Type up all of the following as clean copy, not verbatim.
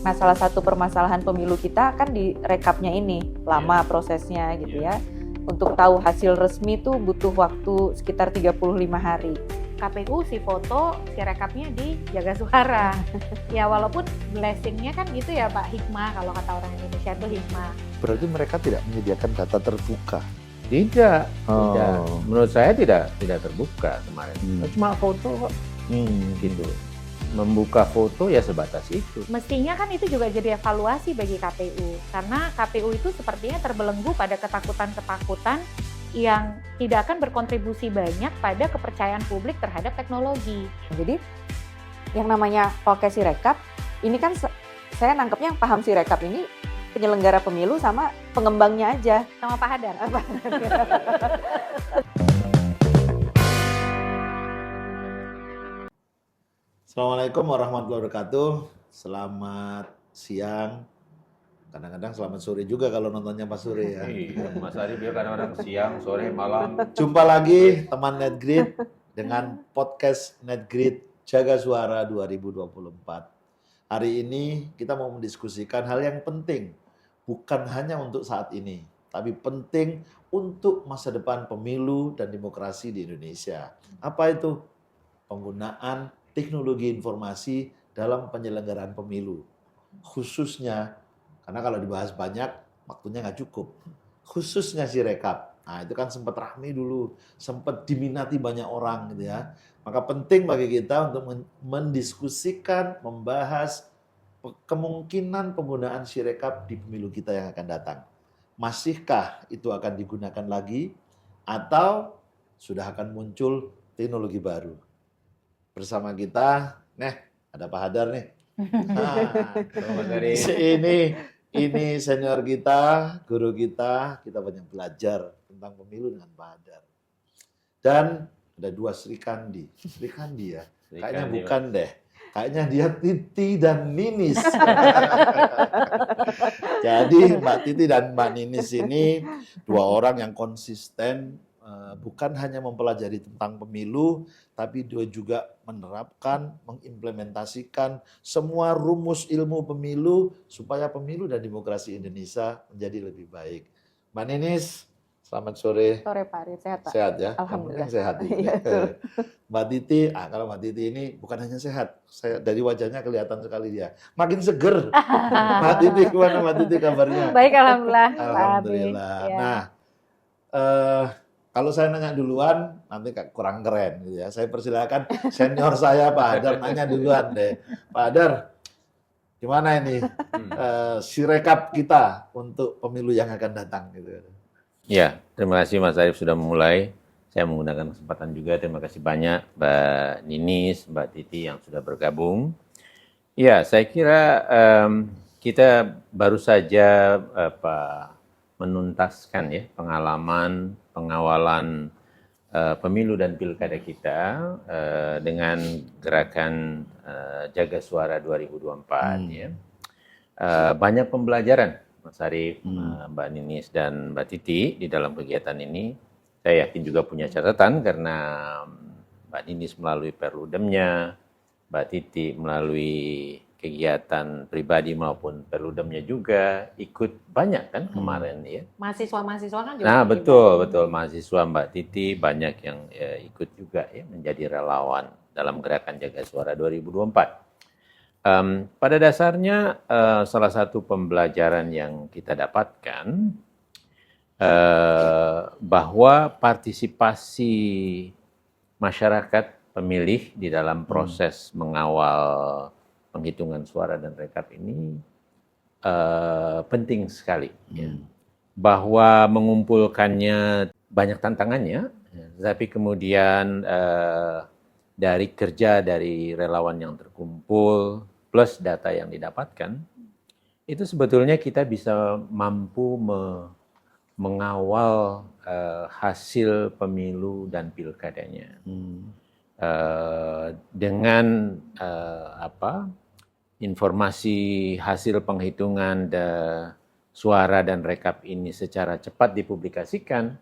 Nah, salah satu permasalahan pemilu kita kan di rekapnya ini, lama prosesnya gitu ya. Untuk tahu hasil resmi tuh butuh waktu sekitar 35 hari. KPU si foto, si rekapnya di Jaga Suara. Ya walaupun blessing-nya kan gitu ya Pak, hikmah kalau kata orang Indonesia itu hikmah. Berarti mereka tidak menyediakan data terbuka. Tidak. Oh. Menurut saya tidak terbuka kemarin. Cuma foto kok. Gitu. Membuka foto ya sebatas itu. Mestinya kan itu juga jadi evaluasi bagi KPU. Karena KPU itu sepertinya terbelenggu pada ketakutan-ketakutan yang tidak akan berkontribusi banyak pada kepercayaan publik terhadap teknologi. Jadi yang namanya pakai Sirekap, ini kan saya nangkepnya yang paham Sirekap ini penyelenggara pemilu sama pengembangnya aja. Sama Pak Hadar. Assalamualaikum warahmatullahi wabarakatuh. Selamat siang. Kadang-kadang selamat sore juga kalau nontonnya Pak Sore ya. Iya, Mas Ari dia kadang-kadang siang, sore, malam. Jumpa lagi teman NetGrid dengan podcast NetGrid Jaga Suara 2024. Hari ini kita mau mendiskusikan hal yang penting. Bukan hanya untuk saat ini, tapi penting untuk masa depan pemilu dan demokrasi di Indonesia. Apa itu? Penggunaan teknologi informasi dalam penyelenggaraan pemilu. Khususnya, karena kalau dibahas banyak, waktunya nggak cukup. Khususnya Sirekap. Nah, itu kan sempat ramai dulu, sempat diminati banyak orang gitu ya. Maka penting bagi kita untuk mendiskusikan, membahas kemungkinan penggunaan Sirekap di pemilu kita yang akan datang. Masihkah itu akan digunakan lagi atau sudah akan muncul teknologi baru? Bersama kita, ada Pak Hadar nih. Ini senior kita, guru kita banyak belajar tentang pemilu dengan Pak Hadar. Dan ada dua Sri Kandi ya. Kayaknya bukan deh. Kayaknya dia Titi dan Ninis. Jadi Mbak Titi dan Mbak Ninis ini dua orang yang konsisten, bukan hanya mempelajari tentang pemilu, tapi dia juga menerapkan, mengimplementasikan semua rumus ilmu pemilu supaya pemilu dan demokrasi Indonesia menjadi lebih baik. Mbak Ninis, selamat sore. Sore Pak Arit, sehat Pak? Sehat ya? Alhamdulillah. Yang sehat. Iya, Mbak Titi, kalau Mbak Titi ini bukan hanya sehat, dari wajahnya kelihatan sekali dia. Makin seger. Mbak Titi, gimana Mbak Titi kabarnya? Baik, alhamdulillah. Alhamdulillah. Ya. Nah, kalau saya nanya duluan, nanti kurang keren gitu ya. Saya persilakan senior saya Pak Hadar nanya duluan deh. Pak Hadar, gimana ini Sirekap kita untuk pemilu yang akan datang gitu. Ya, terima kasih Mas Arif sudah memulai. Saya menggunakan kesempatan juga, terima kasih banyak Mbak Ninis, Mbak Titi yang sudah bergabung. Ya, saya kira kita baru saja menuntaskan ya pengalaman pengawalan pemilu dan pilkada kita dengan gerakan Jaga Suara 2024 ya. Banyak pembelajaran Mas Arif, Mbak Ninis dan Mbak Titi di dalam kegiatan ini. Saya yakin juga punya catatan karena Mbak Ninis melalui Perludemnya, Mbak Titi melalui kegiatan pribadi maupun Perludemnya juga ikut banyak kan kemarin ya. Mahasiswa-mahasiswa kan juga. Nah betul mahasiswa Mbak Titi banyak yang ikut juga ya menjadi relawan dalam gerakan Jaga Suara 2024. Pada dasarnya salah satu pembelajaran yang kita dapatkan bahwa partisipasi masyarakat pemilih di dalam proses mengawal penghitungan suara dan rekap ini penting sekali. Ya. Bahwa mengumpulkannya banyak tantangannya, tapi kemudian dari kerja dari relawan yang terkumpul plus data yang didapatkan, itu sebetulnya kita bisa mampu mengawal hasil pemilu dan pilkadanya dengan informasi hasil penghitungan suara dan rekap ini secara cepat dipublikasikan,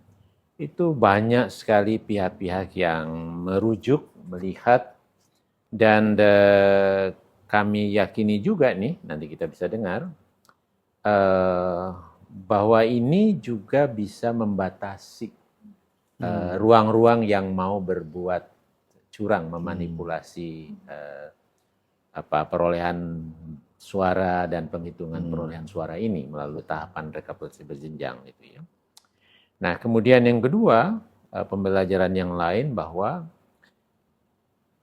itu banyak sekali pihak-pihak yang merujuk, melihat, dan kami yakini juga nih, nanti kita bisa dengar, bahwa ini juga bisa membatasi ruang-ruang yang mau berbuat curang, memanipulasi perolehan suara dan penghitungan perolehan suara ini melalui tahapan rekapitulasi berjenjang itu ya. Nah, kemudian yang kedua, pembelajaran yang lain bahwa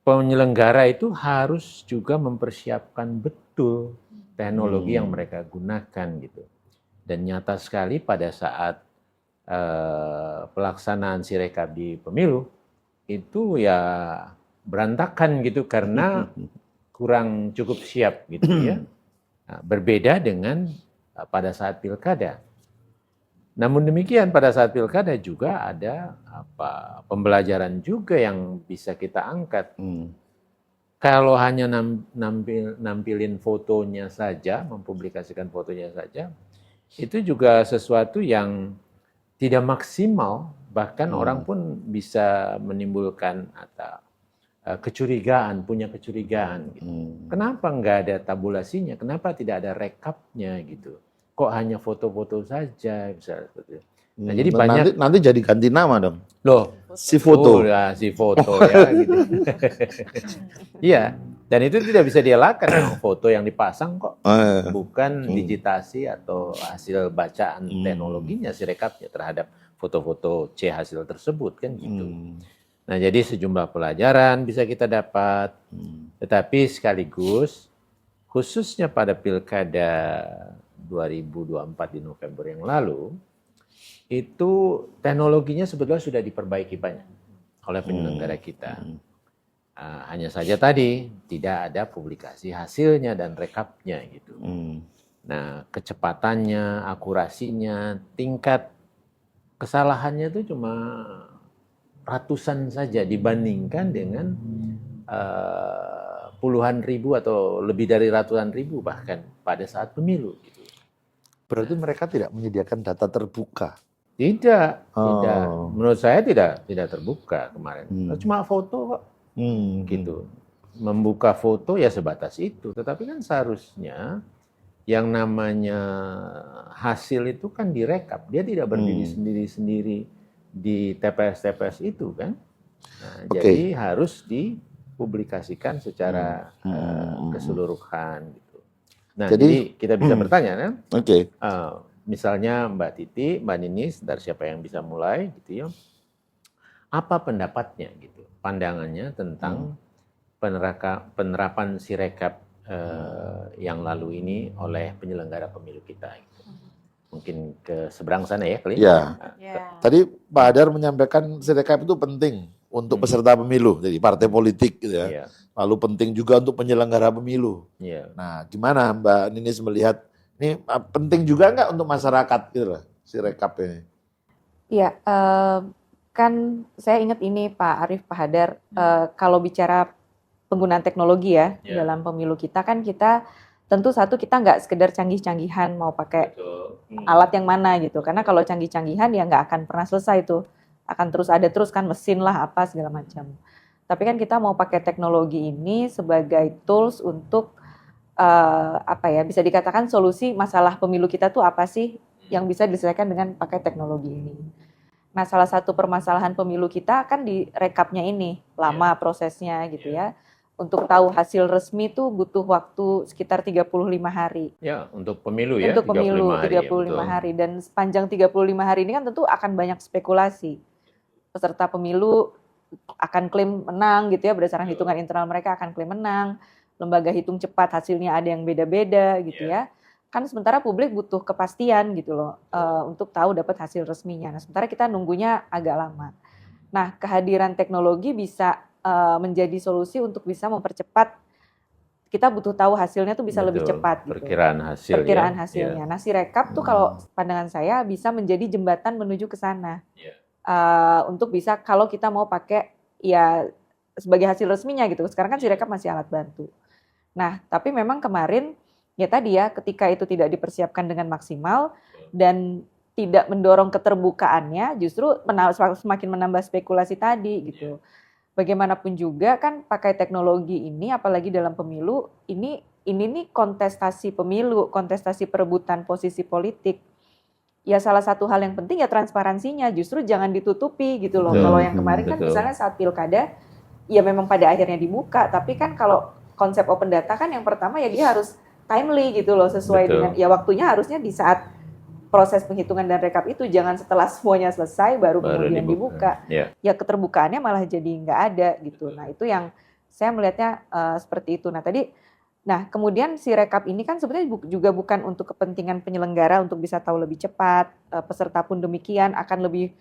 penyelenggara itu harus juga mempersiapkan betul teknologi yang mereka gunakan gitu. Dan nyata sekali pada saat pelaksanaan Sirekap di pemilu itu ya berantakan gitu karena kurang cukup siap gitu ya. Nah, berbeda dengan pada saat pilkada. Namun demikian pada saat pilkada juga ada pembelajaran juga yang bisa kita angkat. Kalau hanya nampilin fotonya saja, mempublikasikan fotonya saja, itu juga sesuatu yang tidak maksimal. Bahkan orang pun bisa menimbulkan kecurigaan, punya kecurigaan. Gitu. Kenapa nggak ada tabulasinya? Kenapa tidak ada rekapnya gitu? Kok hanya foto-foto saja misalnya seperti itu. Nah, jadi banyak nanti jadi ganti nama dong. Loh, si foto. Ya, si foto ya gitu. Iya, dan itu tidak bisa dielakkan foto yang dipasang kok bukan digitasi atau hasil bacaan teknologinya Sirekapnya terhadap foto-foto C hasil tersebut kan gitu. Nah, jadi sejumlah pelajaran bisa kita dapat. Tetapi sekaligus khususnya pada pilkada 2024 di November yang lalu, itu teknologinya sebetulnya sudah diperbaiki banyak oleh penyelenggara kita. Hanya saja tadi tidak ada publikasi hasilnya dan rekapnya gitu. Nah, kecepatannya, akurasinya, tingkat kesalahannya itu cuma ratusan saja dibandingkan dengan puluhan ribu atau lebih dari ratusan ribu bahkan pada saat pemilu. Gitu. Berarti mereka tidak menyediakan data terbuka? Tidak. Menurut saya tidak terbuka kemarin. Cuma foto kok. Gitu. Membuka foto ya sebatas itu. Tetapi kan seharusnya yang namanya hasil itu kan direkap. Dia tidak berdiri sendiri-sendiri di TPS-TPS itu kan. Nah, jadi harus dipublikasikan secara keseluruhan. Nah, jadi kita bisa bertanya kan? Misalnya Mbak Titi, Mbak Ninis, dari siapa yang bisa mulai gitu ya. Apa pendapatnya gitu, pandangannya tentang penerapan Sirekap yang lalu ini oleh penyelenggara pemilu kita gitu. Mungkin ke seberang sana ya, Kli? Ya. Tadi Pak Hadar menyampaikan Sirekap itu penting untuk peserta pemilu, jadi partai politik gitu ya. Lalu penting juga untuk penyelenggara pemilu. Nah, gimana Mbak Ninis melihat ini penting juga nggak untuk masyarakat gitu loh, Sirekap ini? Iya, kan saya ingat ini Pak Arief, Pak Hadar, kalau bicara penggunaan teknologi ya dalam pemilu kita kan kita tentu satu kita nggak sekedar canggih-canggihan mau pakai alat yang mana gitu, karena kalau canggih-canggihan ya nggak akan pernah selesai tuh, akan terus ada terus kan mesin lah apa segala macam. Tapi kan kita mau pakai teknologi ini sebagai tools untuk bisa dikatakan solusi masalah pemilu kita tuh apa sih yang bisa diselesaikan dengan pakai teknologi ini. Nah, salah satu permasalahan pemilu kita kan di rekapnya ini lama prosesnya gitu ya. Untuk tahu hasil resmi tuh butuh waktu sekitar 35 hari. Ya, untuk pemilu ya. Untuk pemilu 35 hari. Dan sepanjang 35 hari ini kan tentu akan banyak spekulasi. Peserta pemilu akan klaim menang gitu ya, berdasarkan hitungan internal mereka akan klaim menang. Lembaga hitung cepat hasilnya ada yang beda-beda gitu ya. Kan sementara publik butuh kepastian gitu loh untuk tahu dapat hasil resminya. Nah, sementara kita nunggunya agak lama. Nah, kehadiran teknologi bisa menjadi solusi untuk bisa mempercepat, kita butuh tahu hasilnya tuh bisa lebih cepat gitu. Perkiraan hasilnya. Nah, Sirekap tuh kalau pandangan saya bisa menjadi jembatan menuju ke sana. Untuk bisa kalau kita mau pakai ya sebagai hasil resminya gitu. Sekarang kan Sirekap masih alat bantu. Nah, tapi memang kemarin ya tadi ya ketika itu tidak dipersiapkan dengan maksimal dan tidak mendorong keterbukaannya, justru semakin menambah spekulasi tadi gitu. bagaimanapun juga kan pakai teknologi ini, apalagi dalam pemilu, ini nih kontestasi pemilu, kontestasi perebutan posisi politik. Ya salah satu hal yang penting ya transparansinya, justru jangan ditutupi gitu loh. Kalau yang kemarin kan misalnya saat pilkada, ya memang pada akhirnya dibuka, tapi kan kalau konsep open data kan yang pertama ya dia harus timely gitu loh, sesuai dengan ya waktunya harusnya di saat proses penghitungan dan rekap itu, jangan setelah semuanya selesai baru kemudian dibuka. Ya keterbukaannya malah jadi nggak ada gitu. Nah itu yang saya melihatnya seperti itu. Nah kemudian si rekap ini kan sebenarnya juga bukan untuk kepentingan penyelenggara untuk bisa tahu lebih cepat, peserta pun demikian akan lebih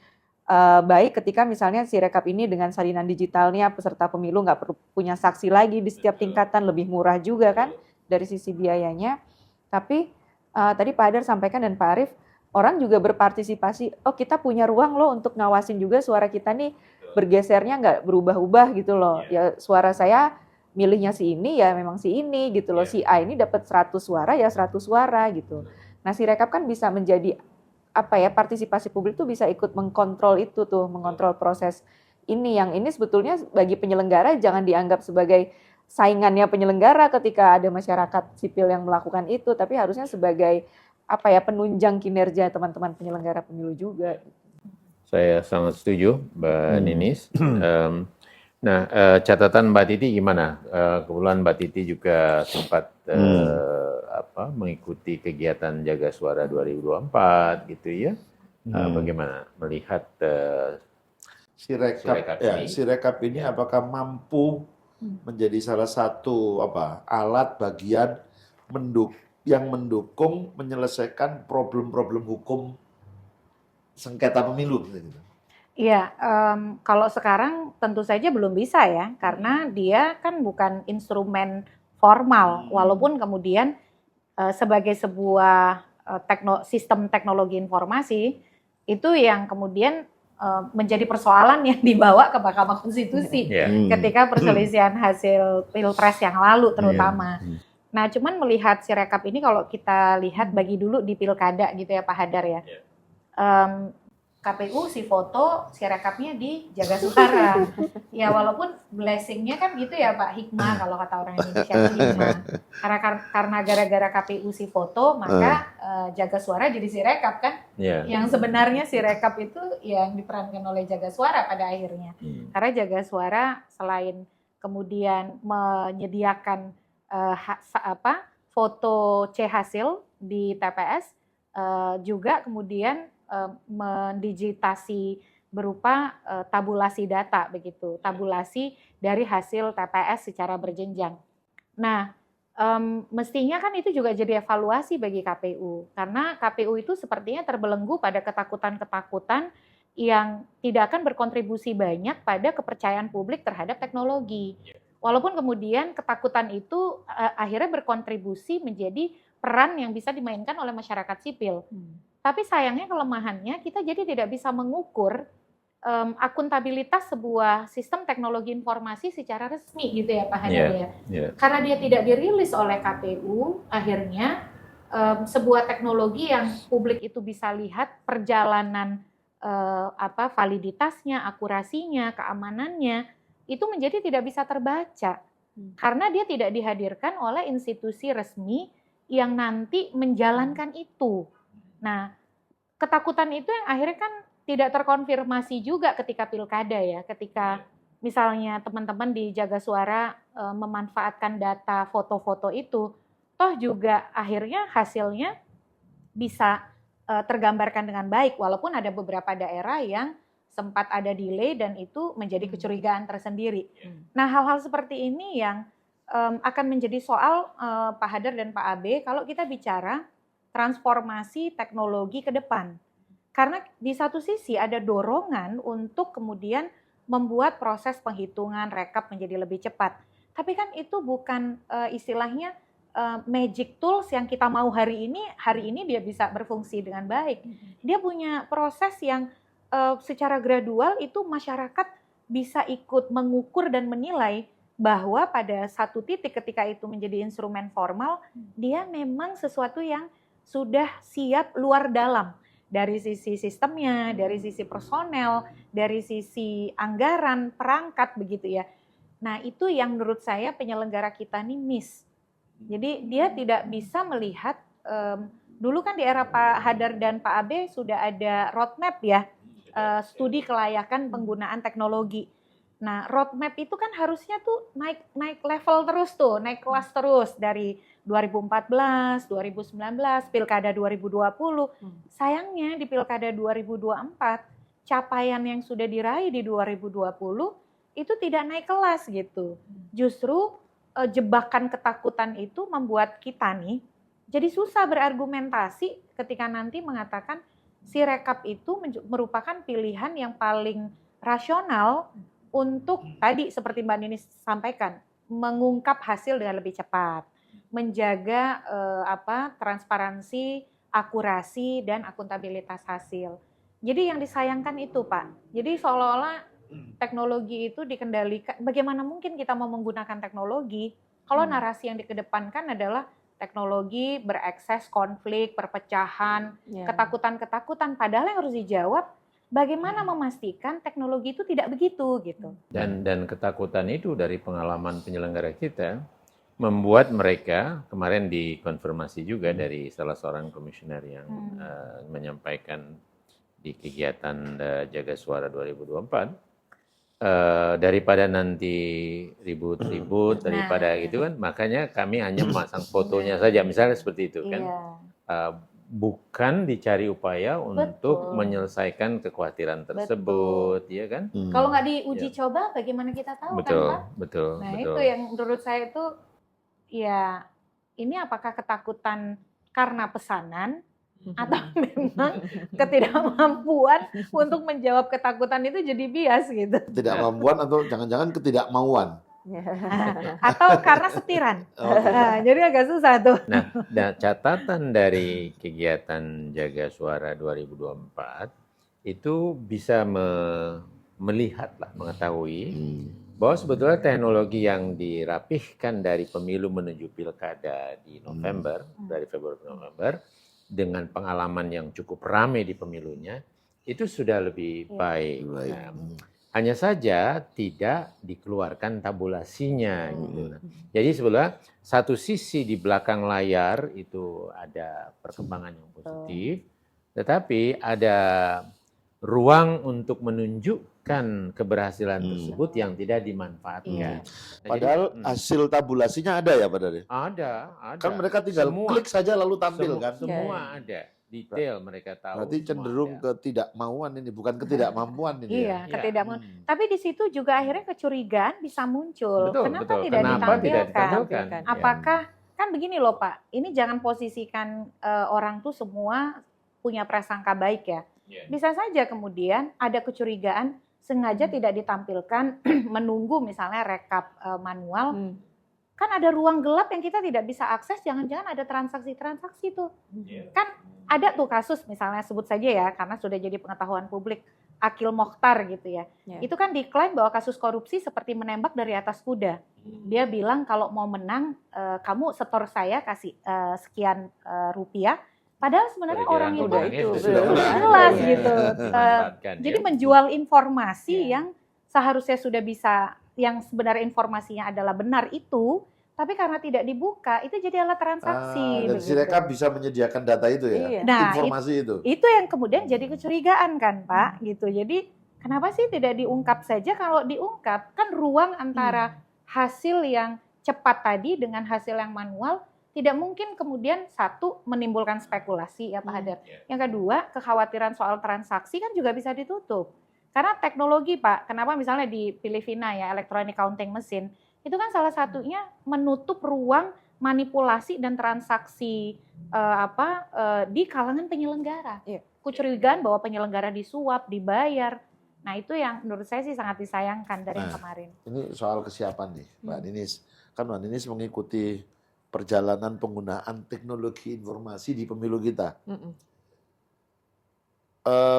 baik ketika misalnya si rekap ini dengan salinan digitalnya peserta pemilu nggak perlu punya saksi lagi di setiap tingkatan, lebih murah juga kan dari sisi biayanya. Tapi tadi Pak Hadar sampaikan dan Pak Arief, orang juga berpartisipasi, oh kita punya ruang loh untuk ngawasin juga suara kita nih bergesernya nggak berubah-ubah gitu loh. Ya suara saya milihnya si ini ya memang si ini gitu loh, si A ini dapat 100 suara ya 100 suara gitu. Nah si rekap kan bisa menjadi partisipasi publik tuh bisa ikut mengkontrol itu tuh, mengontrol proses ini. Yang ini sebetulnya bagi penyelenggara jangan dianggap sebagai saingannya penyelenggara ketika ada masyarakat sipil yang melakukan itu, tapi harusnya sebagai penunjang kinerja teman-teman penyelenggara pemilu juga. Saya sangat setuju, Mbak Ninis. Nah, catatan Mbak Titi gimana? Kebetulan Mbak Titi juga sempat mengikuti kegiatan Jaga Suara 2024 gitu ya. Bagaimana melihat si rekap ini apakah mampu menjadi salah satu alat bagian yang mendukung menyelesaikan problem-problem hukum sengketa pemilu gitu. Iya, kalau sekarang tentu saja belum bisa ya, karena dia kan bukan instrumen formal, walaupun kemudian sebagai sebuah sistem teknologi informasi, itu yang kemudian menjadi persoalan yang dibawa ke Mahkamah Konstitusi ketika perselisihan hasil Pilpres yang lalu terutama. Nah, cuman melihat si rekap ini kalau kita lihat bagi dulu di pilkada gitu ya Pak Hadar ya. KPU si foto, si rekapnya di Jaga Suara. Ya walaupun blessingnya kan gitu ya Pak, hikmah kalau kata orang Indonesia hikmah. Karena gara-gara KPU si foto, maka Jaga Suara jadi si rekap kan. Yang sebenarnya si rekap itu yang diperankan oleh Jaga Suara pada akhirnya. Karena Jaga Suara selain kemudian menyediakan foto C hasil di TPS, juga kemudian mendigitasi berupa tabulasi data begitu, tabulasi dari hasil TPS secara berjenjang. Nah, mestinya kan itu juga jadi evaluasi bagi KPU, karena KPU itu sepertinya terbelenggu pada ketakutan-ketakutan yang tidak akan berkontribusi banyak pada kepercayaan publik terhadap teknologi. Walaupun kemudian ketakutan itu akhirnya berkontribusi menjadi peran yang bisa dimainkan oleh masyarakat sipil. Tapi sayangnya kelemahannya kita jadi tidak bisa mengukur akuntabilitas sebuah sistem teknologi informasi secara resmi gitu ya Pak Hadar ya. Karena dia tidak dirilis oleh KPU, akhirnya sebuah teknologi yang publik itu bisa lihat perjalanan validitasnya, akurasinya, keamanannya itu menjadi tidak bisa terbaca. Karena dia tidak dihadirkan oleh institusi resmi yang nanti menjalankan itu. Nah, ketakutan itu yang akhirnya kan tidak terkonfirmasi juga ketika pilkada ya, ketika misalnya teman-teman di Jaga Suara memanfaatkan data foto-foto itu, toh juga akhirnya hasilnya bisa tergambarkan dengan baik, walaupun ada beberapa daerah yang sempat ada delay dan itu menjadi kecurigaan tersendiri. Nah, hal-hal seperti ini yang akan menjadi soal Pak Hadar dan Pak Abe kalau kita bicara transformasi teknologi ke depan. Karena di satu sisi ada dorongan untuk kemudian membuat proses penghitungan rekap menjadi lebih cepat. Tapi kan itu bukan istilahnya magic tools yang kita mau hari ini dia bisa berfungsi dengan baik. Dia punya proses yang secara gradual itu masyarakat bisa ikut mengukur dan menilai bahwa pada satu titik ketika itu menjadi instrumen formal, dia memang sesuatu yang sudah siap luar dalam. dari sisi sistemnya, dari sisi personel, dari sisi anggaran, perangkat begitu ya. Nah, itu yang menurut saya penyelenggara kita nih miss. Jadi dia tidak bisa melihat, dulu kan di era Pak Hadar dan Pak Abe sudah ada roadmap ya, studi kelayakan penggunaan teknologi. Nah, roadmap itu kan harusnya tuh naik level terus tuh, naik kelas terus dari 2014, 2019, Pilkada 2020. Sayangnya di Pilkada 2024, capaian yang sudah diraih di 2020 itu tidak naik kelas gitu. Justru jebakan ketakutan itu membuat kita nih jadi susah berargumentasi ketika nanti mengatakan si rekap itu merupakan pilihan yang paling rasional untuk tadi seperti Mbak Nini sampaikan, mengungkap hasil dengan lebih cepat, menjaga transparansi, akurasi dan akuntabilitas hasil. Jadi yang disayangkan itu Pak. Jadi seolah-olah teknologi itu dikendalikan. Bagaimana mungkin kita mau menggunakan teknologi kalau narasi yang dikedepankan adalah teknologi berekses konflik, perpecahan, ketakutan-ketakutan. Padahal yang harus dijawab bagaimana memastikan teknologi itu tidak begitu gitu. Dan ketakutan itu dari pengalaman penyelenggara kita membuat mereka, kemarin dikonfirmasi juga dari salah seorang komisioner yang menyampaikan di kegiatan Jaga Suara 2024, daripada nanti ribut-ribut, daripada gitu kan, makanya kami hanya memasang fotonya saja, misalnya seperti itu kan. Bukan dicari upaya untuk menyelesaikan kekhawatiran tersebut, ya kan? Kalau nggak diuji coba, bagaimana kita tahu kan Pak? Betul. Nah itu yang menurut saya itu, ya ini apakah ketakutan karena pesanan, atau memang ketidakmampuan untuk menjawab ketakutan itu jadi bias gitu. Ketidakmampuan atau jangan-jangan ketidakmauan. Atau karena setiran. Jadi agak susah tuh. Nah, catatan dari kegiatan Jaga Suara 2024 itu bisa melihat lah, mengetahui bahwa sebetulnya teknologi yang dirapihkan dari pemilu menuju pilkada di November, dari Februari ke November, dengan pengalaman yang cukup ramai di pemilunya, itu sudah lebih baik. Hanya saja tidak dikeluarkan tabulasinya gitu. Jadi sebetulnya satu sisi di belakang layar itu ada perkembangan yang positif, tetapi ada ruang untuk menunjukkan keberhasilan tersebut yang tidak dimanfaatkan. Padahal hasil tabulasinya ada ya Pak Dade? Ada. Kan mereka tinggal klik saja lalu tampil kan? Semua ada. Detail mereka tahu. Berarti cenderung ketidakmauan ini, bukan ketidakmampuan ini. Iya, ketidakmauan. Tapi di situ juga akhirnya kecurigaan bisa muncul. Kenapa tidak ditampilkan? Apakah, kan begini loh Pak, ini jangan posisikan orang tuh semua punya prasangka baik ya. Bisa saja kemudian ada kecurigaan sengaja tidak ditampilkan, menunggu misalnya rekap manual. Kan ada ruang gelap yang kita tidak bisa akses, jangan-jangan ada transaksi-transaksi tuh. Kan ada tuh kasus misalnya sebut saja ya, karena sudah jadi pengetahuan publik, Akil Mokhtar gitu ya. Itu kan diklaim bahwa kasus korupsi seperti menembak dari atas kuda. Dia bilang kalau mau menang, kamu setor saya kasih sekian rupiah, padahal sebenarnya orang itu sudah jelas gitu. Jadi menjual informasi yang seharusnya sudah bisa, yang sebenarnya informasinya adalah benar itu, tapi karena tidak dibuka, itu jadi alat transaksi. Dan Sirekap bisa menyediakan data itu ya, informasi itu. Itu yang kemudian jadi kecurigaan kan Pak, gitu. Jadi kenapa sih tidak diungkap saja? Kalau diungkap, kan ruang antara hasil yang cepat tadi dengan hasil yang manual, tidak mungkin kemudian satu menimbulkan spekulasi ya Pak Hadar. Yang kedua, kekhawatiran soal transaksi kan juga bisa ditutup. Karena teknologi Pak, kenapa misalnya di Filipina ya, electronic counting machine, itu kan salah satunya menutup ruang manipulasi dan transaksi di kalangan penyelenggara. Kecurigaan bahwa penyelenggara disuap, dibayar. Nah itu yang menurut saya sih sangat disayangkan dari yang kemarin. Ini soal kesiapan nih Mbak Ninis. Kan Mbak Ninis mengikuti perjalanan penggunaan teknologi informasi di pemilu kita.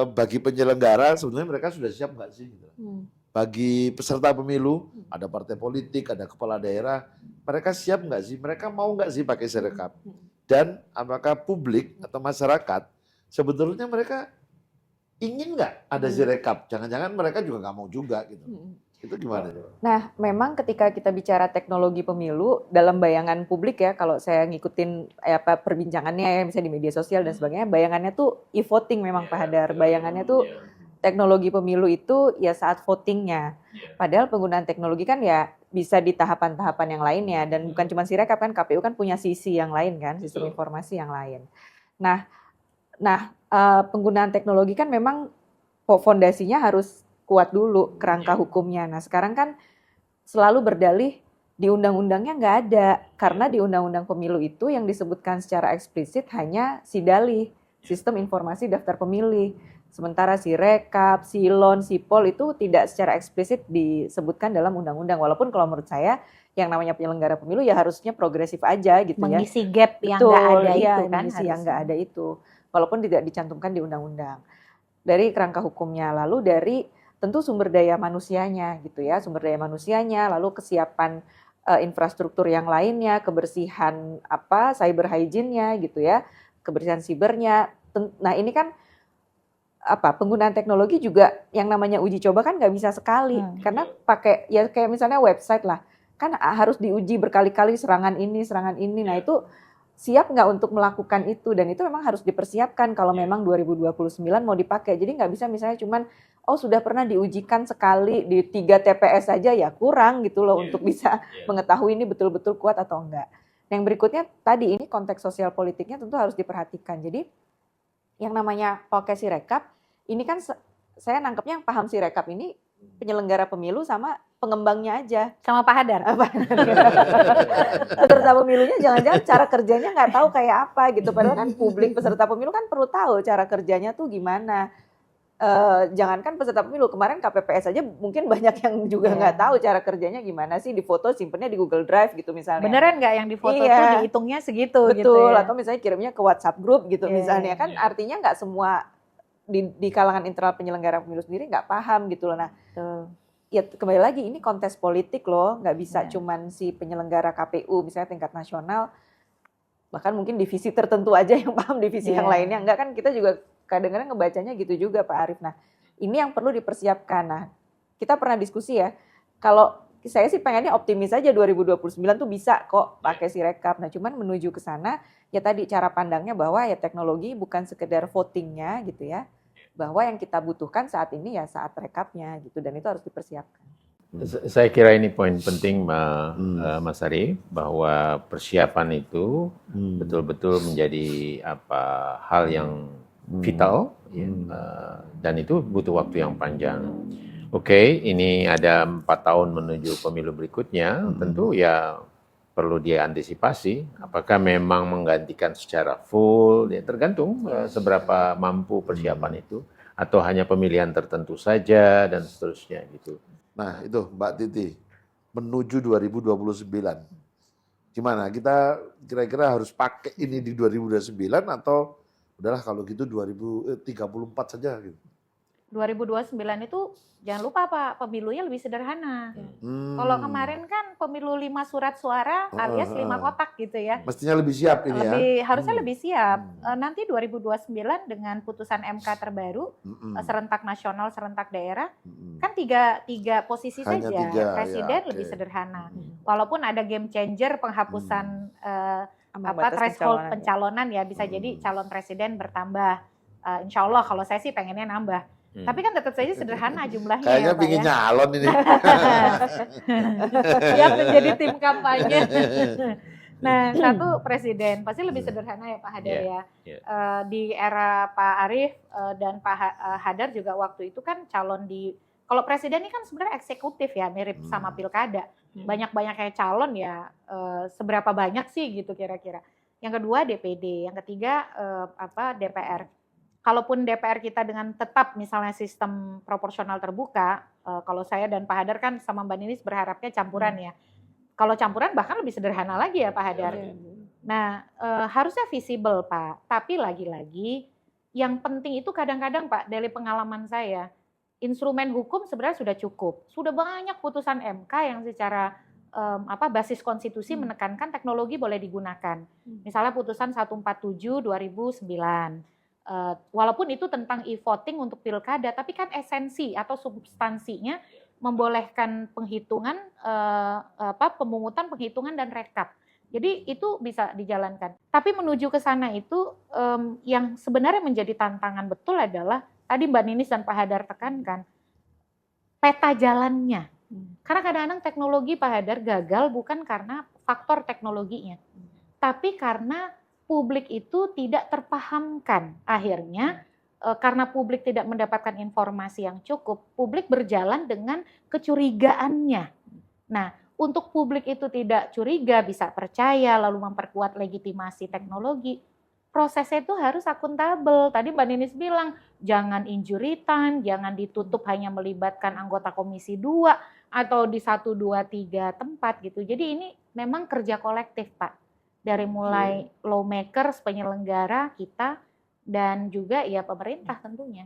Bagi penyelenggara sebenarnya mereka sudah siap nggak sih? Bagi peserta pemilu, ada partai politik, ada kepala daerah, mereka siap nggak sih? Mereka mau nggak sih pakai Sirekap? Dan apakah publik atau masyarakat sebetulnya mereka ingin nggak ada Sirekap? Jangan-jangan mereka juga nggak mau juga gitu. Itu gimana? Nah, memang ketika kita bicara teknologi pemilu, dalam bayangan publik ya, kalau saya ngikutin perbincangannya ya, misalnya di media sosial dan sebagainya, bayangannya tuh e-voting memang Pak Hadar. Bayangannya tuh teknologi pemilu itu ya saat votingnya. Padahal penggunaan teknologi kan ya bisa di tahapan-tahapan yang lainnya. Dan bukan cuma Sirekap kan, KPU kan punya sisi yang lain kan, sistem informasi yang lain. Nah, penggunaan teknologi kan memang fondasinya harus kuat dulu kerangka hukumnya. Nah sekarang kan selalu berdalih di undang-undangnya nggak ada. Karena di undang-undang pemilu itu yang disebutkan secara eksplisit hanya SIDALIH, Sistem Informasi Daftar Pemilih. Sementara Sirekap, Silon, Sipol itu tidak secara eksplisit disebutkan dalam undang-undang. Walaupun kalau menurut saya yang namanya penyelenggara pemilu ya harusnya progresif aja gitu ya. Mengisi gap yang nggak ada ya, itu kan. Mengisi yang nggak ada itu. Walaupun tidak dicantumkan di undang-undang. Dari kerangka hukumnya, lalu dari tentu sumber daya manusianya gitu ya, sumber daya manusianya, lalu kesiapan infrastruktur yang lainnya, kebersihan cyber hygiene-nya gitu ya, kebersihan sibernya. Nah ini kan penggunaan teknologi juga yang namanya uji coba kan nggak bisa sekali, karena pakai ya kayak misalnya website lah, kan harus diuji berkali-kali serangan ini. Nah itu siap nggak untuk melakukan itu, dan itu memang harus dipersiapkan kalau memang 2029 mau dipakai. Jadi nggak bisa misalnya cuman sudah pernah diujikan sekali di 3 TPS saja ya kurang gitu loh untuk bisa mengetahui ini betul-betul kuat atau enggak. Yang berikutnya tadi ini konteks sosial politiknya tentu harus diperhatikan. Jadi yang namanya pakai Sirekap ini kan saya nangkepnya yang paham Sirekap ini penyelenggara pemilu sama pengembangnya aja. Sama Pak Hadar. Peserta pemilunya jangan-jangan cara kerjanya nggak tahu kayak apa gitu. Padahal kan publik peserta pemilu kan perlu tahu cara kerjanya tuh gimana. Jangankan peserta pemilu, kemarin KPPS aja mungkin banyak yang juga nggak tahu cara kerjanya gimana sih, di foto simpennya di Google Drive gitu misalnya. Beneran nggak yang di foto tuh dihitungnya segitu? Betul, gitu ya? Atau misalnya kirimnya ke WhatsApp group gitu misalnya. Kan artinya nggak semua di kalangan internal penyelenggara pemilu sendiri nggak paham gitu loh. Nah, ya kembali lagi ini kontes politik loh, nggak bisa cuman si penyelenggara KPU misalnya tingkat nasional, bahkan mungkin divisi tertentu aja yang paham, divisi yang lainnya enggak, kan kita juga kadang-kadang ngebacanya gitu juga Pak Arief. Nah ini yang perlu dipersiapkan. Nah kita pernah diskusi ya, kalau saya sih pengennya optimis aja 2029 tuh bisa kok pakai Sirekap. Nah cuman menuju ke sana ya tadi cara pandangnya bahwa ya teknologi bukan sekedar votingnya gitu ya, bahwa yang kita butuhkan saat ini ya saat rekapnya gitu, dan itu harus dipersiapkan. Saya kira ini poin penting Mas Arief, bahwa persiapan itu betul-betul menjadi hal yang vital ya, dan itu butuh waktu yang panjang. Oke, ini ada 4 tahun menuju pemilu berikutnya, tentu ya perlu diantisipasi. Apakah memang menggantikan secara full? Ya tergantung seberapa mampu persiapan itu, atau hanya pemilihan tertentu saja dan seterusnya gitu. Nah itu Mbak Titi, menuju 2029, gimana? Kita kira-kira harus pakai ini di 2029 atau udahlah kalau gitu 2034 saja gitu? 2029 itu jangan lupa Pak, pemilunya lebih sederhana. Kalau kemarin kan pemilu 5 surat suara alias 5 kotak gitu ya. Mestinya lebih siap ini Harusnya lebih siap. Nanti 2029 dengan putusan MK terbaru, serentak nasional, serentak daerah, kan tiga posisi hanya saja. Presiden lebih sederhana. Walaupun ada game changer penghapusan threshold pencalonan ya, bisa jadi calon presiden bertambah. Insya Allah kalau saya sih pengennya nambah. Tapi kan tetap saja sederhana jumlahnya. Kayaknya ya, pingin nyalon ini. Siap menjadi tim kampanye. Nah, satu presiden pasti lebih sederhana ya Pak Hadar ya. Di era Pak Arief dan Pak Hadar juga waktu itu kan calon kalau presiden ini kan sebenarnya eksekutif ya, mirip sama pilkada. Banyak-banyak kayak calon ya, seberapa banyak sih gitu kira-kira. Yang kedua DPD, yang ketiga DPR. Kalaupun DPR kita dengan tetap misalnya sistem proporsional terbuka, kalau saya dan Pak Hadar kan sama Mbak Ninis berharapnya campuran ya. Kalau campuran bahkan lebih sederhana lagi ya Pak Hadar. Nah harusnya visible Pak, tapi lagi-lagi yang penting itu kadang-kadang Pak, dari pengalaman saya, instrumen hukum sebenarnya sudah cukup. Sudah banyak putusan MK yang secara basis konstitusi menekankan teknologi boleh digunakan. Misalnya putusan 147 2009. Walaupun itu tentang e-voting untuk pilkada, tapi kan esensi atau substansinya membolehkan penghitungan, pemungutan, penghitungan dan rekap. Jadi itu bisa dijalankan. Tapi menuju ke sana itu yang sebenarnya menjadi tantangan betul adalah tadi Mbak Ninis dan Pak Hadar tekankan peta jalannya. Karena kadang-kadang teknologi Pak Hadar gagal bukan karena faktor teknologinya, tapi karena publik itu tidak terpahamkan. Akhirnya karena publik tidak mendapatkan informasi yang cukup, publik berjalan dengan kecurigaannya. Nah, untuk publik itu tidak curiga, bisa percaya, lalu memperkuat legitimasi teknologi, prosesnya itu harus akuntabel. Tadi Mbak Ninis bilang, jangan injury time, jangan ditutup hanya melibatkan anggota komisi 2 atau di 1, 2, 3 tempat gitu. Jadi ini memang kerja kolektif, Pak. Dari mulai lawmakers, penyelenggara kita, dan juga ya pemerintah tentunya.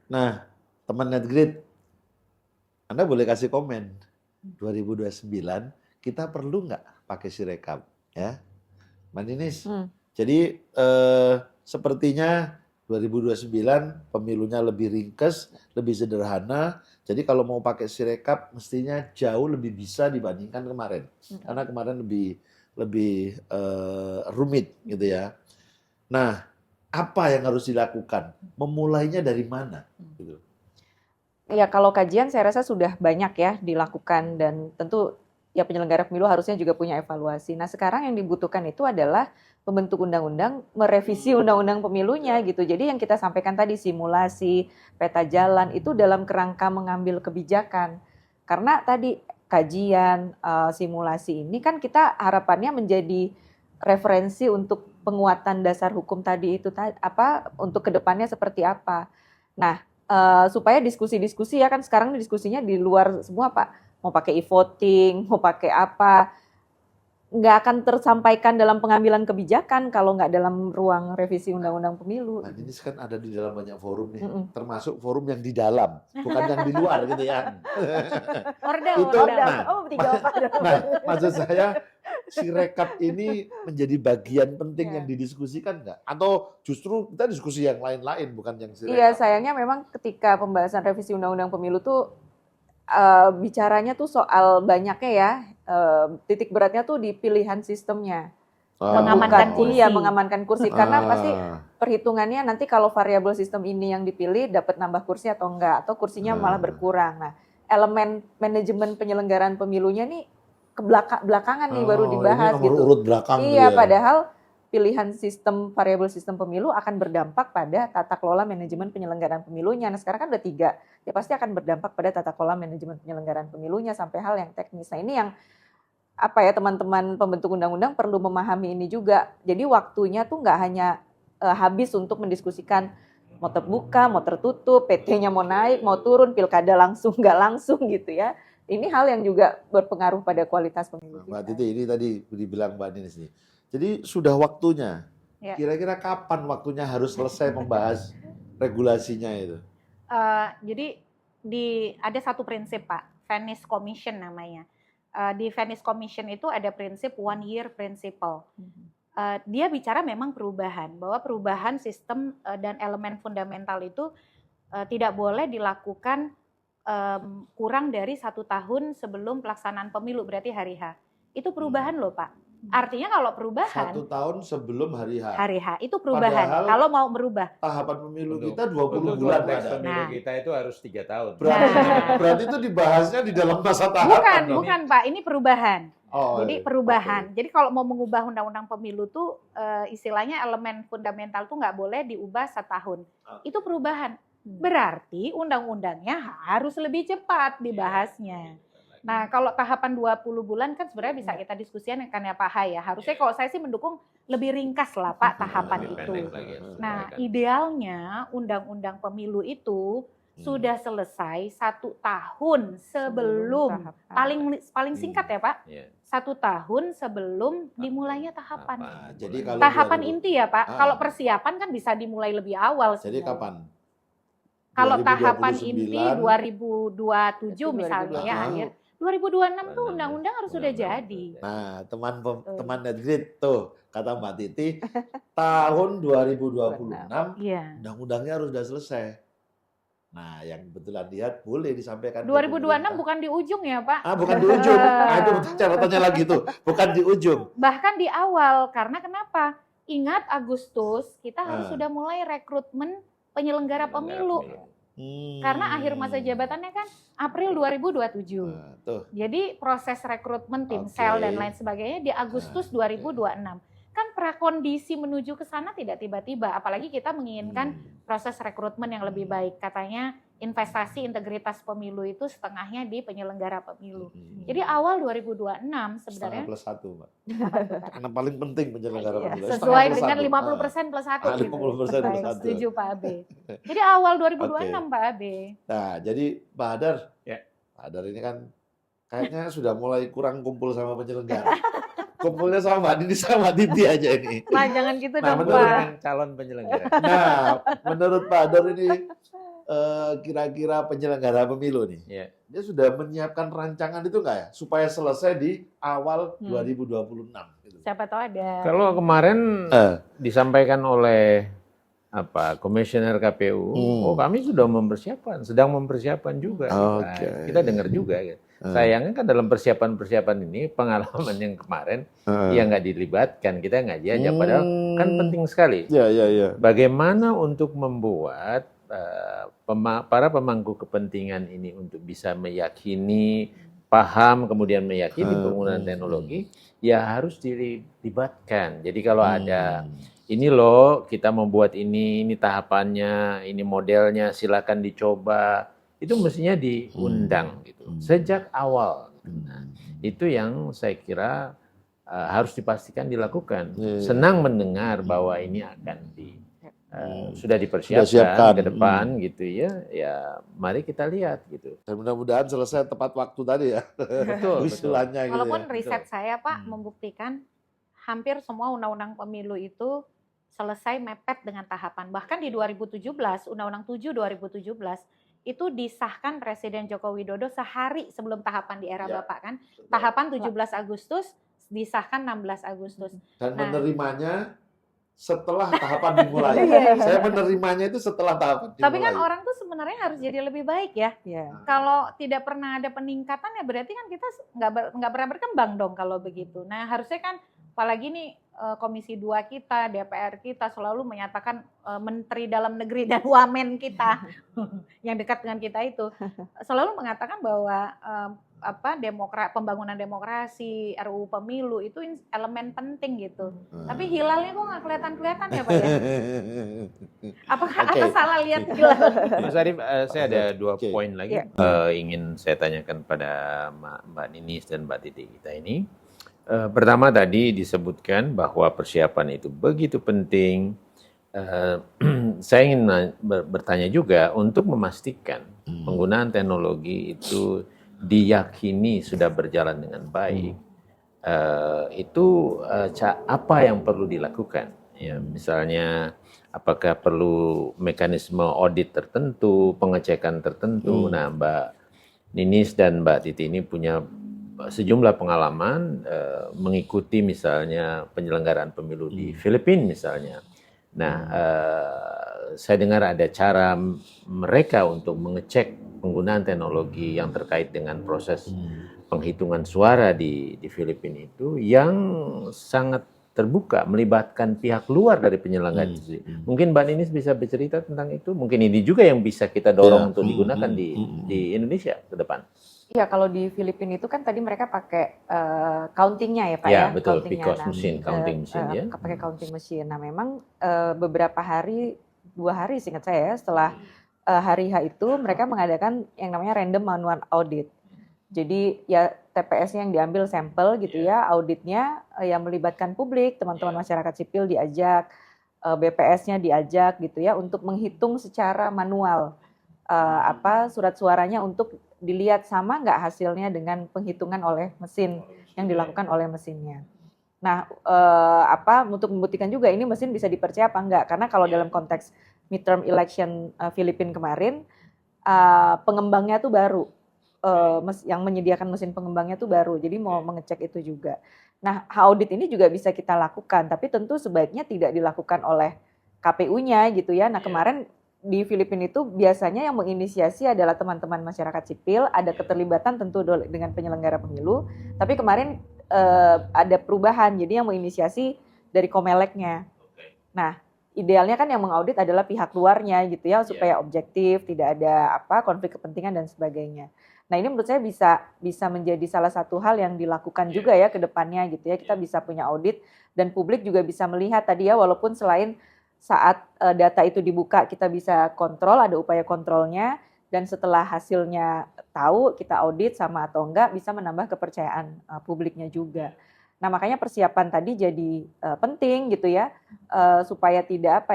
Nah, teman NetGrid, Anda boleh kasih komen. 2029 kita perlu nggak pakai Sirekap, ya, Mbak Ninis? Jadi sepertinya 2029 pemilunya lebih ringkes, lebih sederhana. Jadi kalau mau pakai Sirekap mestinya jauh lebih bisa dibandingkan kemarin, karena kemarin lebih rumit gitu ya. Nah, apa yang harus dilakukan? Memulainya dari mana? Gitu. Ya kalau kajian saya rasa sudah banyak ya dilakukan dan tentu ya penyelenggara pemilu harusnya juga punya evaluasi. Nah sekarang yang dibutuhkan itu adalah pembentuk undang-undang merevisi undang-undang pemilunya gitu. Jadi yang kita sampaikan tadi simulasi, peta jalan itu dalam kerangka mengambil kebijakan. Karena tadi kajian, simulasi ini kan kita harapannya menjadi referensi untuk penguatan dasar hukum tadi itu untuk kedepannya seperti apa. Nah, supaya diskusi-diskusi ya kan sekarang diskusinya di luar semua Pak, mau pakai e-voting, mau pakai apa, nggak akan tersampaikan dalam pengambilan kebijakan kalau nggak dalam ruang revisi undang-undang pemilu. Nah, ini kan ada di dalam banyak forum nih, termasuk forum yang di dalam, bukan yang di luar gitu ya. Nah, maksud saya Sirekap ini menjadi bagian penting yang didiskusikan nggak? Atau justru kita diskusi yang lain-lain bukan yang Sirekap? Iya, sayangnya memang ketika pembahasan revisi undang-undang pemilu tuh bicaranya tuh soal banyaknya ya, titik beratnya tuh di pilihan sistemnya. Mengamankan kursi. Iya, mengamankan kursi. Karena pasti perhitungannya nanti kalau variabel sistem ini yang dipilih dapat nambah kursi atau enggak, atau kursinya malah berkurang. Nah, elemen manajemen penyelenggaraan pemilunya nih belakangan nih baru dibahas ini gitu. Urut belakang iya, gitu ya. Padahal pilihan variabel sistem pemilu akan berdampak pada tata kelola manajemen penyelenggaraan pemilunya. Nah sekarang kan udah 3, ya pasti akan berdampak pada tata kelola manajemen penyelenggaraan pemilunya sampai hal yang teknis. Nah ini yang teman-teman pembentuk undang-undang perlu memahami ini juga. Jadi waktunya tuh nggak hanya habis untuk mendiskusikan mau terbuka, mau tertutup, PT-nya mau naik, mau turun, pilkada langsung nggak langsung gitu ya. Ini hal yang juga berpengaruh pada kualitas pemilu. Mbak Titi, ini tadi dibilang Mbak Ninis nih. Jadi sudah waktunya. Kira-kira kapan waktunya harus selesai membahas regulasinya itu? Jadi ada satu prinsip Pak, Venice Commission namanya. Di Venice Commission itu ada prinsip 1 year principle. Dia bicara memang perubahan, bahwa perubahan sistem dan elemen fundamental itu tidak boleh dilakukan kurang dari 1 tahun sebelum pelaksanaan pemilu, berarti hari H. Itu perubahan loh Pak. Artinya kalau perubahan 1 tahun sebelum hari H. Hari H itu perubahan. Padahal kalau mau merubah tahapan pemilu kita 20 bulan ada. Pemilu kita itu harus 3 tahun. Berarti itu dibahasnya di dalam masa tahapan. Bukan Pak, ini perubahan. Jadi perubahan. Okay. Jadi kalau mau mengubah undang-undang pemilu tuh istilahnya elemen fundamental tuh nggak boleh diubah 1 tahun. Itu perubahan. Berarti undang-undangnya harus lebih cepat dibahasnya. Nah, kalau tahapan 20 bulan kan sebenarnya bisa kita diskusikan kan ya Pak Hai ya. Harusnya kalau saya sih mendukung lebih ringkas lah Pak tahapan itu. Nah, idealnya undang-undang pemilu itu sudah selesai 1 tahun sebelum paling singkat ya Pak. 1 tahun sebelum dimulainya tahapan. Jadi kalau tahapan inti ya Pak. Kalau persiapan kan bisa dimulai lebih awal. Jadi kapan? Kalau tahapan inti 2027 misalnya ya akhir 2026 tuh undang-undang harus sudah jadi. Nah, teman Netgrid tuh kata Mbak Titi, tahun 2026 Iya. undang-undangnya harus sudah selesai. Nah, yang kebetulan lihat boleh disampaikan. 2026 bukan di ujung ya Pak? Bukan di ujung. Nah, itu catatannya lagi tuh, bukan di ujung. Bahkan di awal, karena kenapa? Ingat Agustus kita harus sudah mulai rekrutmen penyelenggara pemilu. Karena akhir masa jabatannya kan April 2027. Jadi proses rekrutmen tim sel dan lain sebagainya di Agustus 2026. Kan prakondisi menuju ke sana tidak tiba-tiba, apalagi kita menginginkan proses rekrutmen yang lebih baik. Katanya investasi integritas pemilu itu setengahnya di penyelenggara pemilu. Jadi awal 2026 sebenarnya. Setengah plus 1, Mbak. Karena paling penting penyelenggara pemilu. Sesuai dengan 50% plus 1. 50% plus 1. Setuju Pak Abe. Jadi awal 2026 Pak Abe. Nah, jadi Pak Hadar, Ya. Pak Hadar ini kan kayaknya sudah mulai kurang kumpul sama penyelenggara. Kumpulnya sama Mbak Dini sama Titi aja ini. Nah, jangan gitu Nah, dong menurut Pak. Dengan calon penyelenggara. Nah, menurut Pak Hadar ini kira-kira penyelenggara pemilu nih, Ya. dia sudah menyiapkan rancangan itu nggak ya? Supaya selesai di awal 2026. Gitu. Siapa tahu ada. Kalau kemarin disampaikan oleh komisioner KPU, kami sudah sedang mempersiapkan juga. Oke. Kita dengar juga. Gitu. Sayangnya kan dalam persiapan ini pengalaman yang kemarin yang nggak dilibatkan, kita nggak diajak. Padahal kan penting sekali. Ya. Bagaimana untuk membuat para pemangku kepentingan ini untuk bisa meyakini, paham, kemudian meyakini penggunaan teknologi, ya harus dilibatkan. Jadi kalau ada ini loh, kita membuat ini tahapannya, ini modelnya, silakan dicoba. Itu mestinya diundang gitu. Sejak awal. Nah, itu yang saya kira harus dipastikan dilakukan. Senang mendengar bahwa ini akan sudah dipersiapkan ke depan gitu ya. Ya, mari kita lihat gitu. Dan mudah-mudahan selesai tepat waktu tadi ya. Betul. Usulannya gitu. Walaupun Ya. riset saya Pak membuktikan hampir semua undang-undang pemilu itu selesai mepet dengan tahapan. Bahkan di 2017, Undang-Undang 7 2017 itu disahkan Presiden Joko Widodo sehari sebelum tahapan di era Bapak kan. Tahapan 17 Agustus, disahkan 16 Agustus. Dan menerimanya setelah tahapan dimulai. Saya menerimanya itu setelah tahapan dimulai. Tapi kan orang tuh sebenarnya harus jadi lebih baik ya. Kalau tidak pernah ada peningkatan ya berarti kan kita nggak pernah berkembang dong kalau begitu. Nah harusnya kan apalagi nih Komisi 2 kita, DPR kita selalu menyatakan Menteri Dalam Negeri dan Wamen kita yang dekat dengan kita itu selalu mengatakan bahwa pembangunan demokrasi, RUU pemilu itu elemen penting gitu. Tapi hilalnya kok nggak kelihatan ya Pak ya? Apakah apa salah lihat hilal? Mas Arief, saya ada 2 poin lagi ingin saya tanyakan pada Mbak Ninis dan Mbak Titi kita ini. Pertama tadi disebutkan bahwa persiapan itu begitu penting. Saya ingin bertanya juga untuk memastikan penggunaan teknologi itu diyakini sudah berjalan dengan baik. Itu apa yang perlu dilakukan? Ya, misalnya apakah perlu mekanisme audit tertentu, pengecekan tertentu. Nah, Mbak Ninis dan Mbak Titi ini punya sejumlah pengalaman mengikuti misalnya penyelenggaraan pemilu di Filipina misalnya. Nah, saya dengar ada cara mereka untuk mengecek penggunaan teknologi yang terkait dengan proses penghitungan suara di Filipina itu yang sangat terbuka, melibatkan pihak luar dari penyelenggara itu. Mungkin Mbak Ninis bisa bercerita tentang itu. Mungkin ini juga yang bisa kita dorong untuk digunakan di Indonesia ke depan. Iya, kalau di Filipina itu kan tadi mereka pakai countingnya ya Pak ya? ya? Betul, countingnya. counting machine ya. Pakai counting machine. Nah memang beberapa hari, 2 hari seingat saya setelah hari H itu mereka mengadakan yang namanya random manual audit. Jadi ya TPS-nya yang diambil sampel gitu ya, auditnya yang melibatkan publik, teman-teman masyarakat sipil diajak, BPS-nya diajak gitu ya untuk menghitung secara manual surat suaranya untuk dilihat sama nggak hasilnya dengan penghitungan oleh mesin yang dilakukan oleh mesinnya. Nah, untuk membuktikan juga ini mesin bisa dipercaya apa enggak? Karena kalau dalam konteks midterm election Filipina kemarin, pengembangnya tuh baru, yang menyediakan mesin pengembangnya tuh baru. Jadi mau mengecek itu juga. Nah, audit ini juga bisa kita lakukan, tapi tentu sebaiknya tidak dilakukan oleh KPU-nya gitu ya. Nah, kemarin di Filipina itu biasanya yang menginisiasi adalah teman-teman masyarakat sipil, ada keterlibatan tentu dengan penyelenggara pemilu, tapi kemarin ada perubahan, jadi yang menginisiasi dari Comelec-nya. Nah, idealnya kan yang mengaudit adalah pihak luarnya gitu ya, supaya objektif, tidak ada konflik kepentingan dan sebagainya. Nah, ini menurut saya bisa menjadi salah satu hal yang dilakukan juga ya ke depannya gitu ya. Kita bisa punya audit dan publik juga bisa melihat tadi ya, walaupun selain saat data itu dibuka kita bisa kontrol, ada upaya kontrolnya, dan setelah hasilnya tahu kita audit sama atau enggak, bisa menambah kepercayaan publiknya juga. Nah, makanya persiapan tadi jadi penting gitu ya, supaya tidak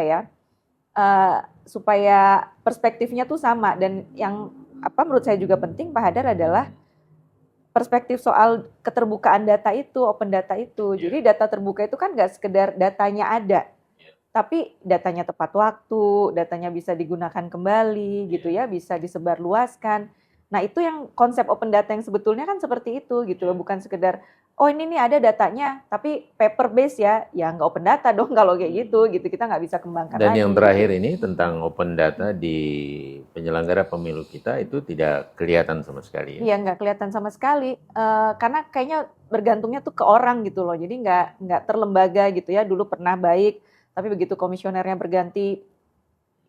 supaya perspektifnya tuh sama. Dan yang menurut saya juga penting Pak Hadar adalah perspektif soal keterbukaan data itu, open data itu. Jadi data terbuka itu kan nggak sekedar datanya ada, tapi datanya tepat waktu, datanya bisa digunakan kembali gitu ya, bisa disebarluaskan. Nah, itu yang konsep open data yang sebetulnya kan seperti itu gitu loh, bukan sekedar ini nih ada datanya, tapi paper base ya nggak open data dong kalau kayak gitu kita nggak bisa kembangkan Dan lagi. yang terakhir ini tentang open data di penyelenggara pemilu kita itu tidak kelihatan sama sekali. Iya, nggak kelihatan sama sekali, karena kayaknya bergantungnya tuh ke orang gitu loh, jadi nggak terlembaga gitu ya. Dulu pernah baik, tapi begitu komisionernya berganti,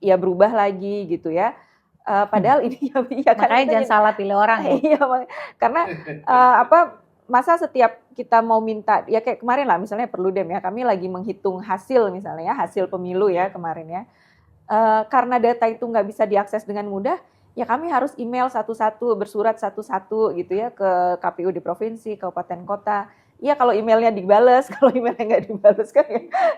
ya berubah lagi gitu ya. Padahal ini ya kan. Makanya jangan salah pilih orang ya. Iya, karena masa setiap kita mau minta, ya kayak kemarin lah misalnya Perludem ya, kami lagi menghitung hasil misalnya ya, hasil pemilu ya kemarin ya. Karena data itu nggak bisa diakses dengan mudah, ya kami harus email satu-satu, bersurat satu-satu gitu ya ke KPU di provinsi, kabupaten, kota. Iya, kalau emailnya dibales, kalau emailnya nggak dibales kan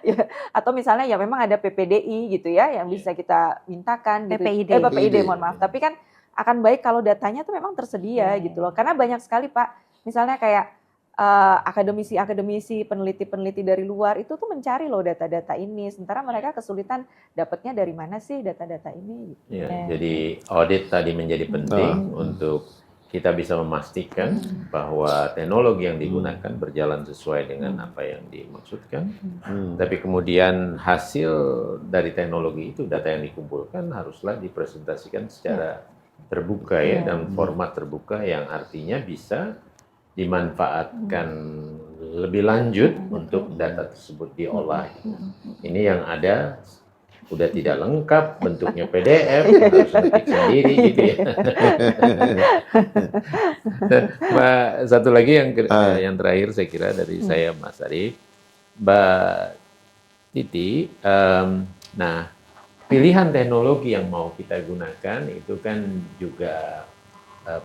ya. Atau misalnya ya memang ada PPDI gitu ya yang bisa kita mintakan gitu. PPID, mohon maaf. Tapi kan akan baik kalau datanya tuh memang tersedia gitu loh. Karena banyak sekali Pak, misalnya kayak akademisi, peneliti-peneliti dari luar itu tuh mencari loh data-data ini. Sementara mereka kesulitan dapatnya dari mana sih data-data ini. Gitu. Ya, jadi audit tadi menjadi penting untuk kita bisa memastikan bahwa teknologi yang digunakan berjalan sesuai dengan apa yang dimaksudkan. Tapi kemudian hasil dari teknologi itu, data yang dikumpulkan haruslah dipresentasikan secara terbuka ya, dan format terbuka yang artinya bisa dimanfaatkan lebih lanjut untuk data tersebut diolah. Ini yang ada udah tidak lengkap, bentuknya PDF, harus ketik sendiri gitu ya. Mbak, satu lagi yang terakhir saya kira dari saya Mas Arief, Mbak Titi, nah pilihan teknologi yang mau kita gunakan itu kan juga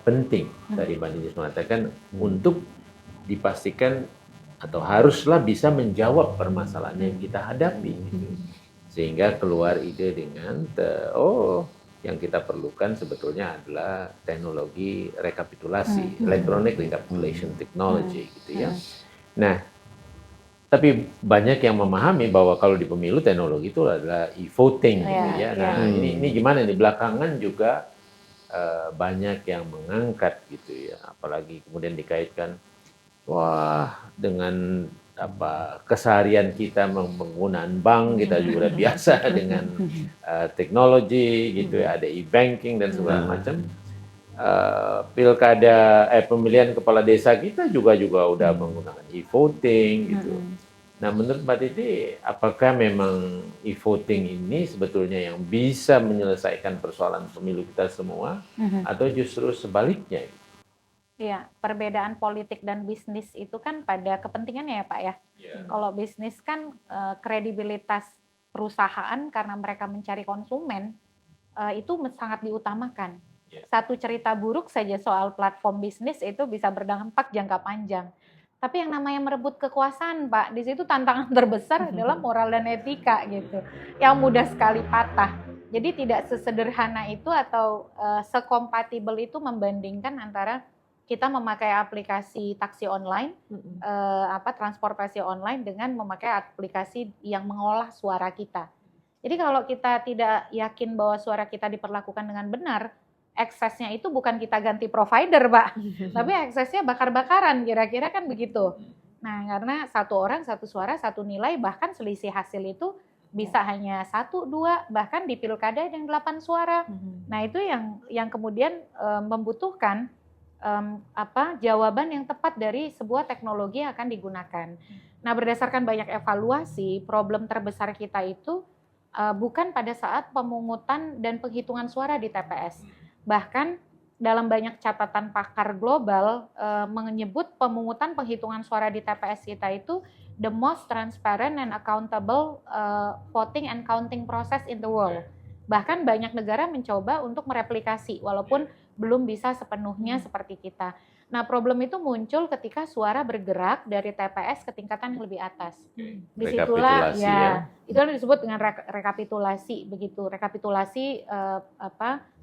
penting. Tadi Mbak Titi mengatakan untuk dipastikan atau haruslah bisa menjawab permasalahan yang kita hadapi. Gitu. Sehingga keluar ide dengan yang kita perlukan sebetulnya adalah teknologi rekapitulasi, electronic recapitulation technology gitu ya. Nah, tapi banyak yang memahami bahwa kalau di pemilu teknologi itu adalah e-voting gitu ya. Nah, ini gimana nih, belakangan juga banyak yang mengangkat gitu ya, apalagi kemudian dikaitkan dengan keseharian kita penggunaan bank, kita juga udah biasa dengan teknologi gitu ya, ada e-banking dan segala macam. Pilkada pemilihan kepala desa kita juga udah menggunakan e-voting gitu. Nah, menurut Mbak Titi, apakah memang e-voting ini sebetulnya yang bisa menyelesaikan persoalan pemilu kita semua, atau justru sebaliknya? Iya, perbedaan politik dan bisnis itu kan pada kepentingannya ya Pak ya. Kalau bisnis kan kredibilitas perusahaan karena mereka mencari konsumen itu sangat diutamakan. Satu cerita buruk saja soal platform bisnis itu bisa berdampak jangka panjang. Tapi yang namanya merebut kekuasaan Pak, di situ tantangan terbesar adalah moral dan etika gitu, yang mudah sekali patah. Jadi tidak sesederhana itu atau sekompatibel itu membandingkan antara kita memakai aplikasi taksi online, transportasi online dengan memakai aplikasi yang mengolah suara kita. Jadi kalau kita tidak yakin bahwa suara kita diperlakukan dengan benar, eksesnya itu bukan kita ganti provider, Pak, tapi eksesnya bakar-bakaran, kira-kira kan begitu. Nah, karena satu orang, satu suara, satu nilai, bahkan selisih hasil itu bisa hanya 1, 2, bahkan di pilkada yang 8 suara. Nah, itu yang kemudian membutuhkan jawaban yang tepat dari sebuah teknologi yang akan digunakan. Nah, berdasarkan banyak evaluasi, problem terbesar kita itu bukan pada saat pemungutan dan penghitungan suara di TPS. Bahkan dalam banyak catatan pakar global menyebut pemungutan penghitungan suara di TPS kita itu the most transparent and accountable voting and counting process in the world. Bahkan banyak negara mencoba untuk mereplikasi walaupun belum bisa sepenuhnya seperti kita. Nah, problem itu muncul ketika suara bergerak dari TPS ke tingkatan yang lebih atas. Disitulah itu kan disebut dengan rekapitulasi begitu. Rekapitulasi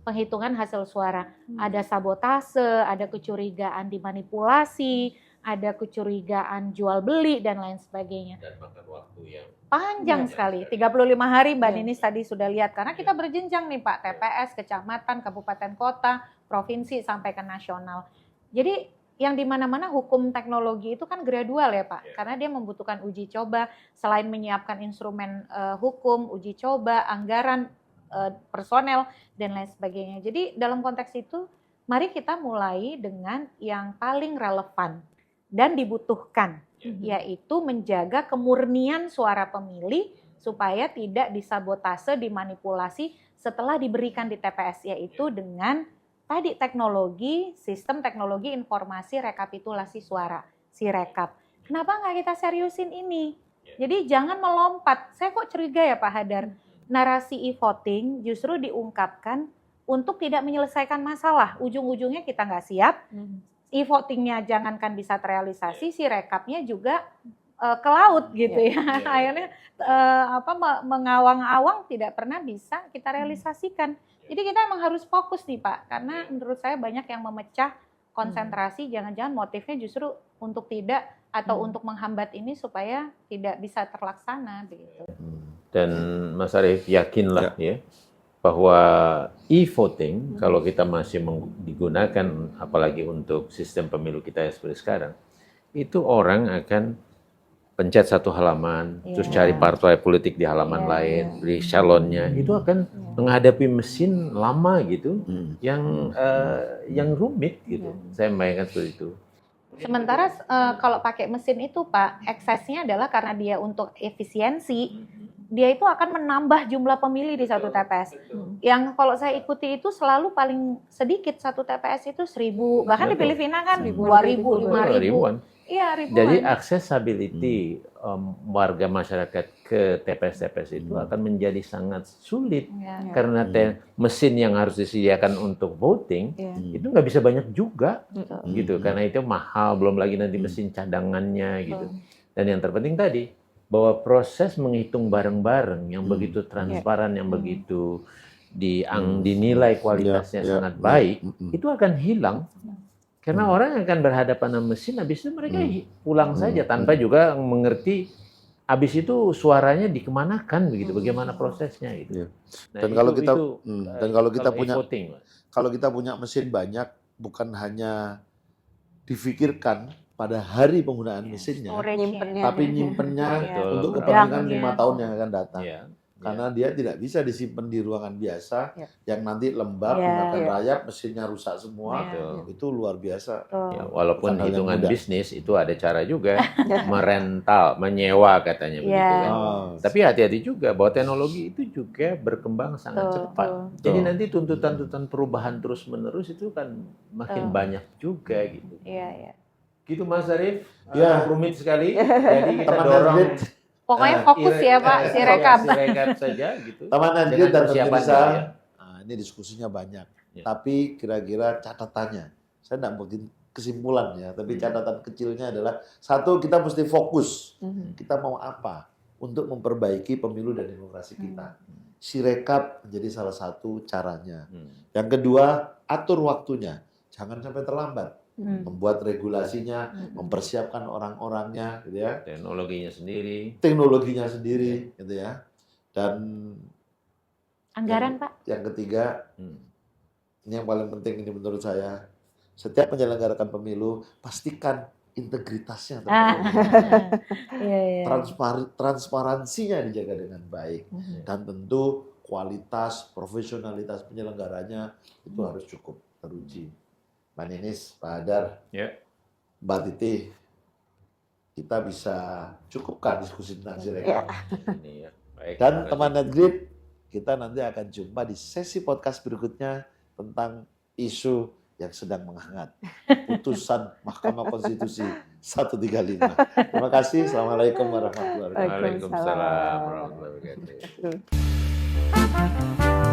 penghitungan hasil suara. Ada sabotase, ada kecurigaan dimanipulasi, ada kecurigaan jual beli dan lain sebagainya. Dan makan waktu yang panjang sekali, 35 hari Mbak Ninis tadi sudah lihat, karena kita berjenjang nih Pak, TPS, kecamatan, kabupaten kota, provinsi sampai ke nasional. Jadi yang di mana-mana hukum teknologi itu kan gradual ya Pak, karena dia membutuhkan uji coba, selain menyiapkan instrumen hukum, uji coba, anggaran, personel dan lain sebagainya. Jadi dalam konteks itu, mari kita mulai dengan yang paling relevan dan dibutuhkan, yaitu menjaga kemurnian suara pemilih supaya tidak disabotase, dimanipulasi setelah diberikan di TPS, yaitu dengan tadi teknologi, sistem teknologi informasi rekapitulasi suara, Sirekap. Kenapa nggak kita seriusin ini? Jadi jangan melompat. Saya kok curiga ya Pak Hadar, narasi e-voting justru diungkapkan untuk tidak menyelesaikan masalah. Ujung-ujungnya kita nggak siap, e-votingnya jangankan bisa terrealisasi, Sirekapnya juga ke laut gitu ya. Akhirnya mengawang-awang tidak pernah bisa kita realisasikan. Jadi kita emang harus fokus nih Pak, karena menurut saya banyak yang memecah konsentrasi, jangan-jangan motifnya justru untuk tidak atau untuk menghambat ini supaya tidak bisa terlaksana begitu. Dan Mas Arief yakinlah ya bahwa e-voting kalau kita masih digunakan apalagi untuk sistem pemilu kita seperti sekarang, itu orang akan pencet satu halaman, terus cari partai politik di halaman lain, beli calonnya, itu akan menghadapi mesin lama gitu, yang rumit gitu. Saya membayangkan seperti itu. Sementara kalau pakai mesin itu Pak, eksesnya adalah karena dia untuk efisiensi, dia itu akan menambah jumlah pemilih di satu TPS. Yang kalau saya ikuti itu selalu paling sedikit satu TPS itu 1.000, bahkan di Filipina kan 2.000, 5.000. Iya, ribuan. Jadi accessibility warga masyarakat ke TPS-TPS itu akan menjadi sangat sulit karena mesin yang harus disediakan untuk voting itu nggak bisa banyak juga, gitu. Karena itu mahal, belum lagi nanti mesin cadangannya, gitu. Dan yang terpenting tadi bahwa proses menghitung bareng-bareng yang begitu transparan, yang begitu dinilai kualitasnya sangat baik, itu akan hilang. Karena orang akan berhadapan dengan mesin, habis itu mereka pulang saja tanpa juga mengerti habis itu suaranya dikemanakan begitu, bagaimana prosesnya gitu. Nah, dan kalau kita punya mesin banyak, bukan hanya difikirkan pada hari penggunaan mesinnya, tapi nyimpennya untuk kepentingan 5 tahun yang akan datang. Karena dia tidak bisa disimpan di ruangan biasa yang nanti lembab, dimakan rayap, mesinnya rusak semua. Itu luar biasa. Walaupun hitungan bisnis itu ada cara juga merental, menyewa katanya begitu kan. Tapi hati-hati juga bahwa teknologi itu juga berkembang sangat cepat. Jadi nanti tuntutan-tuntutan perubahan terus-menerus itu kan makin banyak juga gitu. Gitu Mas Arief, rumit sekali. Jadi kita dorong. Pokoknya fokus ya Pak, Sirekap. Sirekap saja gitu. Taman Nadgrid dan pemirsa, ini diskusinya banyak. Tapi kira-kira catatannya, saya tidak bikin kesimpulan ya, tapi catatan kecilnya adalah, satu, kita mesti fokus. Kita mau apa untuk memperbaiki pemilu dan demokrasi kita. Sirekap menjadi salah satu caranya. Yang kedua, atur waktunya. Jangan sampai terlambat. Membuat regulasinya, mempersiapkan orang-orangnya, gitu ya. Teknologinya sendiri, gitu ya. Dan anggaran Pak. Yang ketiga, ini yang paling penting ini menurut saya. Setiap menyelenggarakan pemilu, pastikan integritasnya Iya. transparansinya dijaga dengan baik. Dan tentu kualitas, profesionalitas penyelenggaranya itu harus cukup teruji. Mbak Ninis, Pak Hadar, Mbak Titi, kita bisa cukupkan diskusi tentang Sirekap. Baik, Dan teman NetGrid, kita nanti akan jumpa di sesi podcast berikutnya tentang isu yang sedang menghangat. Putusan Mahkamah Konstitusi 135. Terima kasih. Assalamualaikum warahmatullahi wabarakatuh. Waalaikumsalam warahmatullahi wabarakatuh.